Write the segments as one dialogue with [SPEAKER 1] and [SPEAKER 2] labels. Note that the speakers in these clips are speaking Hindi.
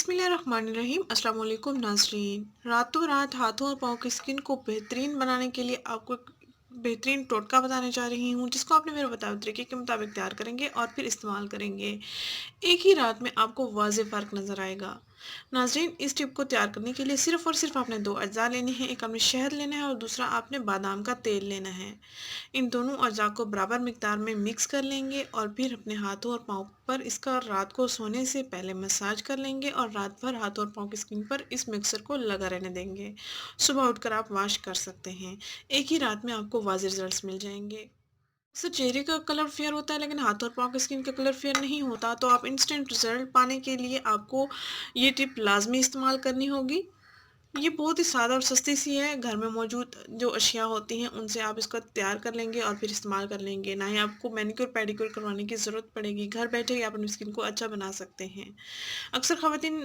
[SPEAKER 1] बिस्मिल्लाहिर्रहमानिर्रहीम। अस्सलाम वालेकुम नाज़रीन। रातों रात हाथों और पाँव की स्किन को बेहतरीन बनाने के लिए आपको एक बेहतरीन टोटका बताने जा रही हूँ, जिसको आपने मेरे बताए हुए तरीके के मुताबिक तैयार करेंगे और फिर इस्तेमाल करेंगे। एक ही रात में आपको वाज़ेह फ़र्क नज़र आएगा। नाज़रीन, इस टिप को तैयार करने के लिए सिर्फ़ और सिर्फ़ आपने 2 अज्जा लेने हैं। एक आपने शहद लेना है और दूसरा आपने बादाम का तेल लेना है। इन दोनों अज्जा को बराबर मिक़दार में मिक्स कर लेंगे और फिर अपने हाथों और पाँव पर इसका रात को सोने से पहले मसाज कर लेंगे और रात भर हाथों और पाँव की स्किन पर इस मिक्सर को लगा रहने देंगे। सुबह उठकर आप वॉश कर सकते हैं। एक ही रात में आपको वाज़ेह रिज़ल्ट्स मिल जाएँगे। अक्सर चेहरे का कलर फेयर होता है, लेकिन हाथ और पाँव की स्किन का कलर फेयर नहीं होता, तो आप इंस्टेंट रिजल्ट पाने के लिए आपको ये टिप लाजमी इस्तेमाल करनी होगी। ये बहुत ही सादा और सस्ती सी है। घर में मौजूद जो अशिया होती हैं उनसे आप इसको तैयार कर लेंगे और फिर इस्तेमाल कर लेंगे। ना ही आपको मैनिक्योर पेडिक्योर करवाने की ज़रूरत पड़ेगी। घर बैठे ही आप अपनी स्किन को अच्छा बना सकते हैं। अक्सर ख़वातीन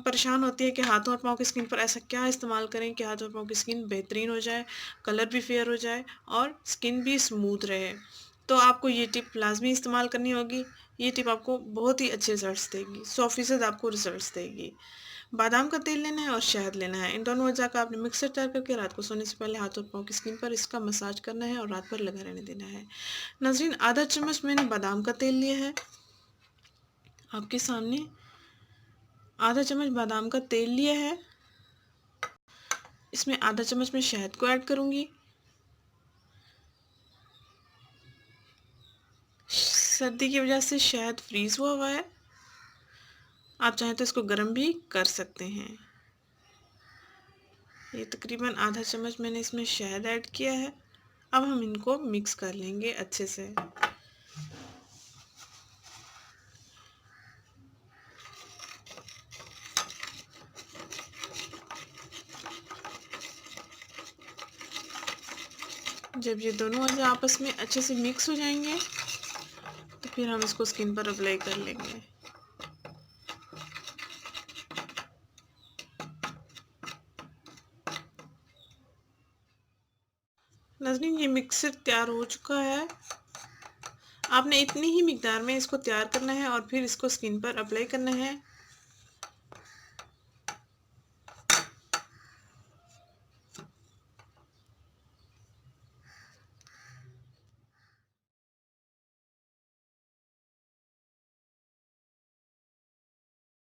[SPEAKER 1] परेशान होती है कि हाथों और पाँव की स्किन पर ऐसा क्या इस्तेमाल करें कि हाथ और पाँव की स्किन बेहतरीन हो जाए, कलर भी फेयर हो जाए और स्किन भी स्मूथ रहे। तो आपको ये टिप लाज़मी इस्तेमाल करनी होगी। ये टिप आपको बहुत ही अच्छे रिज़ल्ट्स देगी, 100% आपको रिज़ल्ट्स देगी। बादाम का तेल लेना है और शहद लेना है। इन दोनों अज्जा का आपने मिक्सर तैयार करके रात को सोने से पहले हाथ और पाँव की स्किन पर इसका मसाज करना है और रात भर लगा रहने देना है। नाज़रीन, आधा चम्मच मैंने बादाम का तेल लिया है आपके सामने। आधा चम्मच बादाम का तेल लिया है। इसमें आधा चम्मच मैं शहद को ऐड करूँगी। सर्दी की वजह से शहद फ्रीज़ हुआ हुआ है। आप चाहें तो इसको गर्म भी कर सकते हैं। ये तकरीबन आधा चम्मच मैंने इसमें शहद ऐड किया है। अब हम इनको मिक्स कर लेंगे अच्छे से। जब ये दोनों अज्जा आपस में अच्छे से मिक्स हो जाएंगे तो फिर हम इसको स्किन पर अप्लाई कर लेंगे। नाज़रीन, ये मिक्सर तैयार हो चुका है। आपने इतनी ही मिकदार में इसको तैयार करना है और फिर इसको स्किन पर अप्लाई करना है।